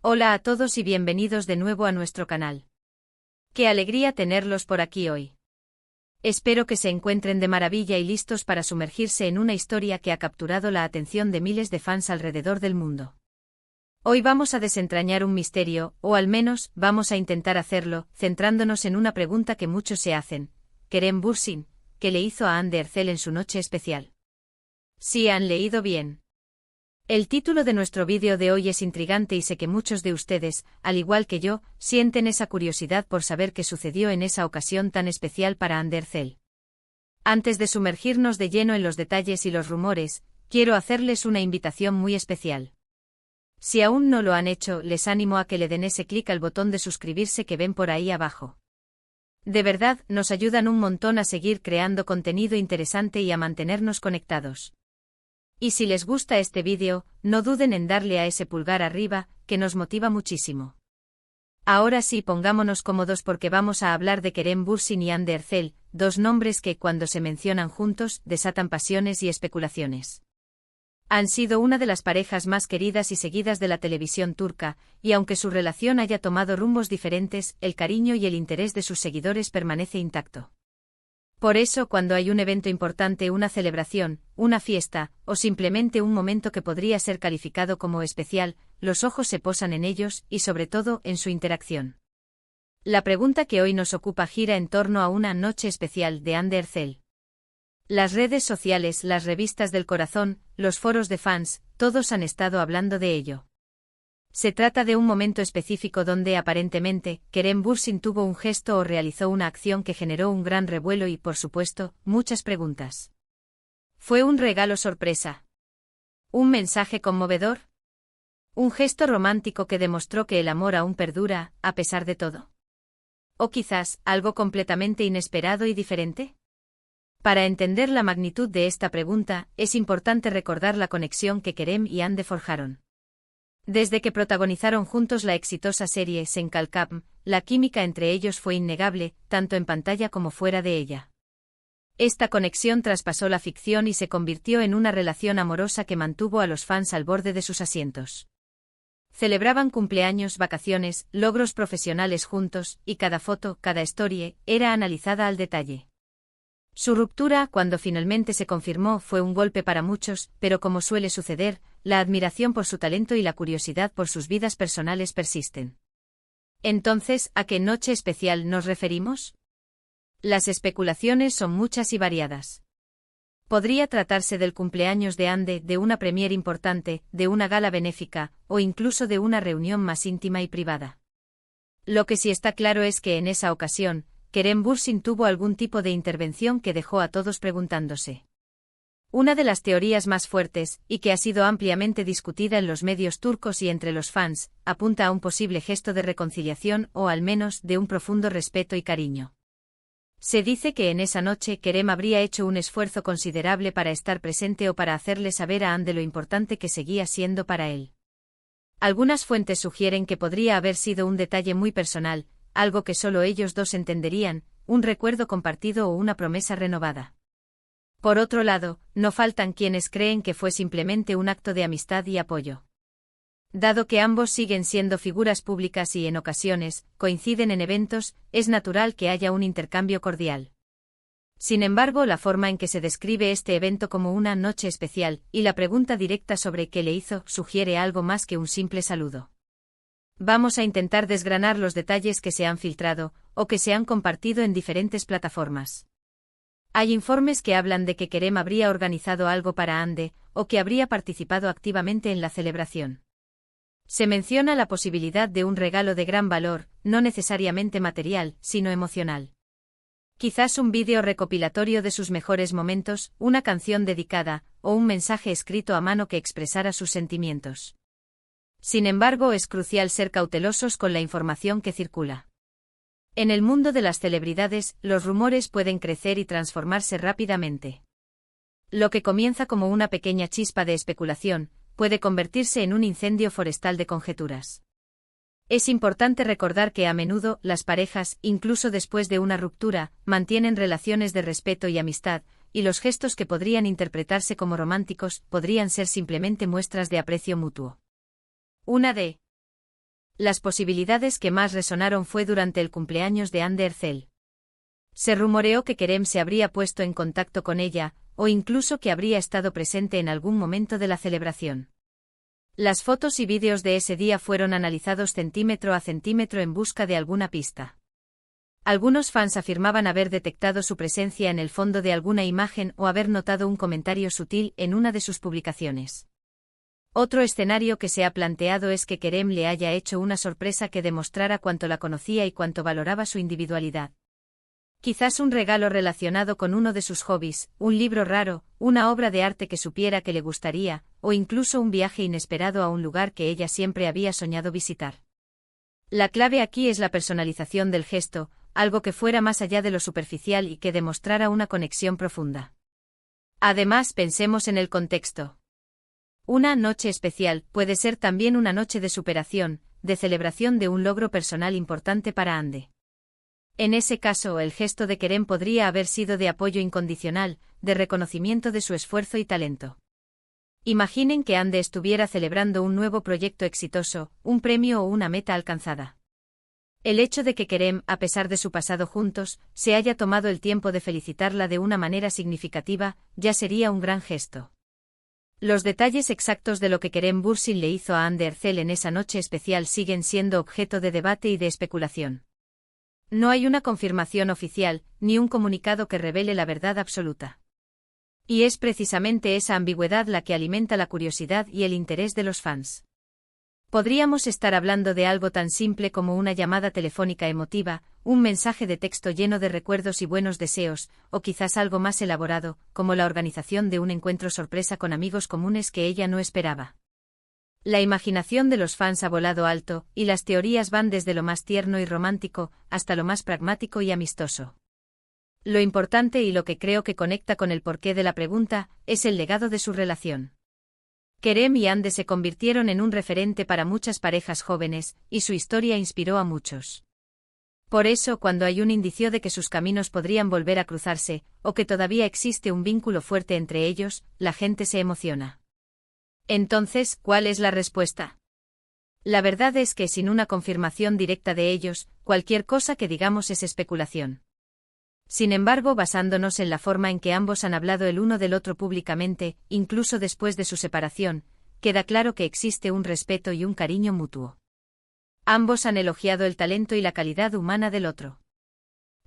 Hola a todos y bienvenidos de nuevo a nuestro canal. Qué alegría tenerlos por aquí hoy. Espero que se encuentren de maravilla y listos para sumergirse en una historia que ha capturado la atención de miles de fans alrededor del mundo. Hoy vamos a desentrañar un misterio, o al menos, vamos a intentar hacerlo, centrándonos en una pregunta que muchos se hacen. Kerem Bürsin, ¿qué le hizo a Hande Erçel en su noche especial? Sí han leído bien. El título de nuestro vídeo de hoy es intrigante y sé que muchos de ustedes, al igual que yo, sienten esa curiosidad por saber qué sucedió en esa ocasión tan especial para Hande Erçel. Antes de sumergirnos de lleno en los detalles y los rumores, quiero hacerles una invitación muy especial. Si aún no lo han hecho, les animo a que le den ese clic al botón de suscribirse que ven por ahí abajo. De verdad, nos ayudan un montón a seguir creando contenido interesante y a mantenernos conectados. Y si les gusta este vídeo, no duden en darle a ese pulgar arriba, que nos motiva muchísimo. Ahora sí, pongámonos cómodos porque vamos a hablar de Kerem Bürsin y Hande Erçel, dos nombres que, cuando se mencionan juntos, desatan pasiones y especulaciones. Han sido una de las parejas más queridas y seguidas de la televisión turca, y aunque su relación haya tomado rumbos diferentes, el cariño y el interés de sus seguidores permanece intacto. Por eso, cuando hay un evento importante, una celebración, una fiesta, o simplemente un momento que podría ser calificado como especial, los ojos se posan en ellos y sobre todo en su interacción. La pregunta que hoy nos ocupa gira en torno a una noche especial de Hande Erçel. Las redes sociales, las revistas del corazón, los foros de fans, todos han estado hablando de ello. Se trata de un momento específico donde, aparentemente, Kerem Bürsin tuvo un gesto o realizó una acción que generó un gran revuelo y, por supuesto, muchas preguntas. ¿Fue un regalo sorpresa? ¿Un mensaje conmovedor? ¿Un gesto romántico que demostró que el amor aún perdura, a pesar de todo? ¿O quizás, algo completamente inesperado y diferente? Para entender la magnitud de esta pregunta, es importante recordar la conexión que Kerem y Hande forjaron. Desde que protagonizaron juntos la exitosa serie Sen Kalkam, la química entre ellos fue innegable, tanto en pantalla como fuera de ella. Esta conexión traspasó la ficción y se convirtió en una relación amorosa que mantuvo a los fans al borde de sus asientos. Celebraban cumpleaños, vacaciones, logros profesionales juntos, y cada foto, cada story, era analizada al detalle. Su ruptura, cuando finalmente se confirmó, fue un golpe para muchos, pero como suele suceder, la admiración por su talento y la curiosidad por sus vidas personales persisten. Entonces, ¿a qué noche especial nos referimos? Las especulaciones son muchas y variadas. Podría tratarse del cumpleaños de Hande, de una premiere importante, de una gala benéfica, o incluso de una reunión más íntima y privada. Lo que sí está claro es que en esa ocasión, Kerem Bürsin tuvo algún tipo de intervención que dejó a todos preguntándose. Una de las teorías más fuertes, y que ha sido ampliamente discutida en los medios turcos y entre los fans, apunta a un posible gesto de reconciliación o al menos de un profundo respeto y cariño. Se dice que en esa noche Kerem habría hecho un esfuerzo considerable para estar presente o para hacerle saber a Hande lo importante que seguía siendo para él. Algunas fuentes sugieren que podría haber sido un detalle muy personal, algo que solo ellos dos entenderían, un recuerdo compartido o una promesa renovada. Por otro lado, no faltan quienes creen que fue simplemente un acto de amistad y apoyo. Dado que ambos siguen siendo figuras públicas y en ocasiones coinciden en eventos, es natural que haya un intercambio cordial. Sin embargo, la forma en que se describe este evento como una noche especial, y la pregunta directa sobre qué le hizo, sugiere algo más que un simple saludo. Vamos a intentar desgranar los detalles que se han filtrado, o que se han compartido en diferentes plataformas. Hay informes que hablan de que Kerem habría organizado algo para Hande, o que habría participado activamente en la celebración. Se menciona la posibilidad de un regalo de gran valor, no necesariamente material, sino emocional. Quizás un vídeo recopilatorio de sus mejores momentos, una canción dedicada, o un mensaje escrito a mano que expresara sus sentimientos. Sin embargo, es crucial ser cautelosos con la información que circula. En el mundo de las celebridades, los rumores pueden crecer y transformarse rápidamente. Lo que comienza como una pequeña chispa de especulación, puede convertirse en un incendio forestal de conjeturas. Es importante recordar que a menudo, las parejas, incluso después de una ruptura, mantienen relaciones de respeto y amistad, y los gestos que podrían interpretarse como románticos, podrían ser simplemente muestras de aprecio mutuo. Una de Las posibilidades que más resonaron fue durante el cumpleaños de Anne Ercel. Se rumoreó que Kerem se habría puesto en contacto con ella, o incluso que habría estado presente en algún momento de la celebración. Las fotos y vídeos de ese día fueron analizados centímetro a centímetro en busca de alguna pista. Algunos fans afirmaban haber detectado su presencia en el fondo de alguna imagen o haber notado un comentario sutil en una de sus publicaciones. Otro escenario que se ha planteado es que Kerem le haya hecho una sorpresa que demostrara cuánto la conocía y cuánto valoraba su individualidad. Quizás un regalo relacionado con uno de sus hobbies, un libro raro, una obra de arte que supiera que le gustaría, o incluso un viaje inesperado a un lugar que ella siempre había soñado visitar. La clave aquí es la personalización del gesto, algo que fuera más allá de lo superficial y que demostrara una conexión profunda. Además, pensemos en el contexto. Una noche especial puede ser también una noche de superación, de celebración de un logro personal importante para Ande. En ese caso, el gesto de Kerem podría haber sido de apoyo incondicional, de reconocimiento de su esfuerzo y talento. Imaginen que Ande estuviera celebrando un nuevo proyecto exitoso, un premio o una meta alcanzada. El hecho de que Kerem, a pesar de su pasado juntos, se haya tomado el tiempo de felicitarla de una manera significativa, ya sería un gran gesto. Los detalles exactos de lo que Kerem Bürsin le hizo a Hande Erçel en esa noche especial siguen siendo objeto de debate y de especulación. No hay una confirmación oficial, ni un comunicado que revele la verdad absoluta. Y es precisamente esa ambigüedad la que alimenta la curiosidad y el interés de los fans. Podríamos estar hablando de algo tan simple como una llamada telefónica emotiva, un mensaje de texto lleno de recuerdos y buenos deseos, o quizás algo más elaborado, como la organización de un encuentro sorpresa con amigos comunes que ella no esperaba. La imaginación de los fans ha volado alto, y las teorías van desde lo más tierno y romántico, hasta lo más pragmático y amistoso. Lo importante y lo que creo que conecta con el porqué de la pregunta, es el legado de su relación. Kerem y Hande se convirtieron en un referente para muchas parejas jóvenes, y su historia inspiró a muchos. Por eso, cuando hay un indicio de que sus caminos podrían volver a cruzarse, o que todavía existe un vínculo fuerte entre ellos, la gente se emociona. Entonces, ¿cuál es la respuesta? La verdad es que sin una confirmación directa de ellos, cualquier cosa que digamos es especulación. Sin embargo, basándonos en la forma en que ambos han hablado el uno del otro públicamente, incluso después de su separación, queda claro que existe un respeto y un cariño mutuo. Ambos han elogiado el talento y la calidad humana del otro.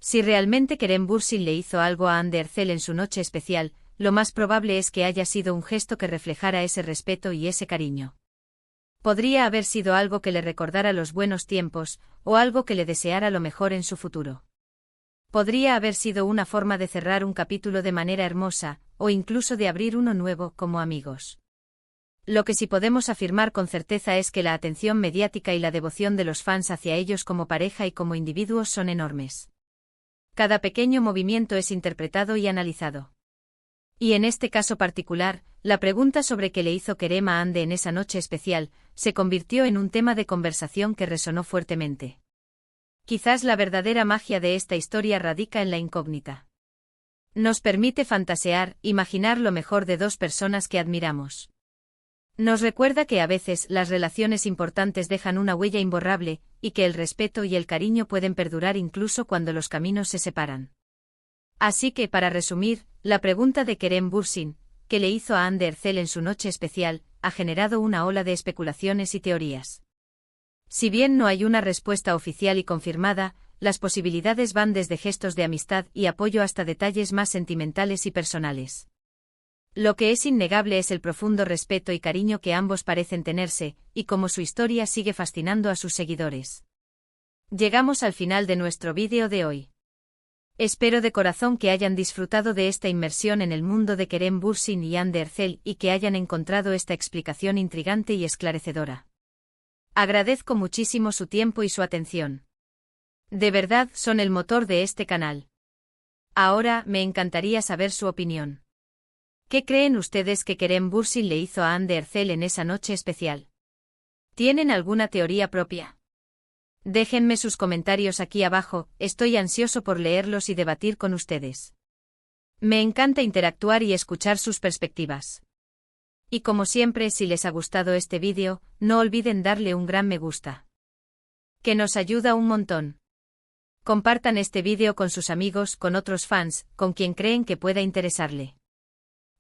Si realmente Kerem Bürsin le hizo algo a Hande Erçel en su noche especial, lo más probable es que haya sido un gesto que reflejara ese respeto y ese cariño. Podría haber sido algo que le recordara los buenos tiempos, o algo que le deseara lo mejor en su futuro. Podría haber sido una forma de cerrar un capítulo de manera hermosa, o incluso de abrir uno nuevo, como amigos. Lo que sí podemos afirmar con certeza es que la atención mediática y la devoción de los fans hacia ellos como pareja y como individuos son enormes. Cada pequeño movimiento es interpretado y analizado. Y en este caso particular, la pregunta sobre qué le hizo Kerem a Hande en esa noche especial, se convirtió en un tema de conversación que resonó fuertemente. Quizás la verdadera magia de esta historia radica en la incógnita. Nos permite fantasear, imaginar lo mejor de dos personas que admiramos. Nos recuerda que a veces las relaciones importantes dejan una huella imborrable, y que el respeto y el cariño pueden perdurar incluso cuando los caminos se separan. Así que, para resumir, la pregunta de Kerem Bürsin, ¿qué le hizo a Hande Erçel en su noche especial?, ha generado una ola de especulaciones y teorías. Si bien no hay una respuesta oficial y confirmada, las posibilidades van desde gestos de amistad y apoyo hasta detalles más sentimentales y personales. Lo que es innegable es el profundo respeto y cariño que ambos parecen tenerse, y cómo su historia sigue fascinando a sus seguidores. Llegamos al final de nuestro vídeo de hoy. Espero de corazón que hayan disfrutado de esta inmersión en el mundo de Kerem Bürsin y Hande Erçel y que hayan encontrado esta explicación intrigante y esclarecedora. Agradezco muchísimo su tiempo y su atención. De verdad, son el motor de este canal. Ahora, me encantaría saber su opinión. ¿Qué creen ustedes que Kerem Bürsin le hizo a Hande Erçel en esa noche especial? ¿Tienen alguna teoría propia? Déjenme sus comentarios aquí abajo, estoy ansioso por leerlos y debatir con ustedes. Me encanta interactuar y escuchar sus perspectivas. Y como siempre, si les ha gustado este vídeo, no olviden darle un gran me gusta. que nos ayuda un montón. Compartan este vídeo con sus amigos, con otros fans, con quien creen que pueda interesarle.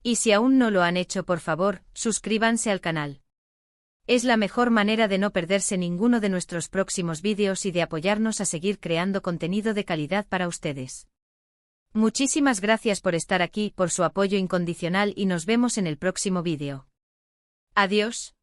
Y si aún no lo han hecho, por favor, suscríbanse al canal. Es la mejor manera de no perderse ninguno de nuestros próximos vídeos y de apoyarnos a seguir creando contenido de calidad para ustedes. Muchísimas gracias por estar aquí, por su apoyo incondicional y nos vemos en el próximo vídeo. Adiós.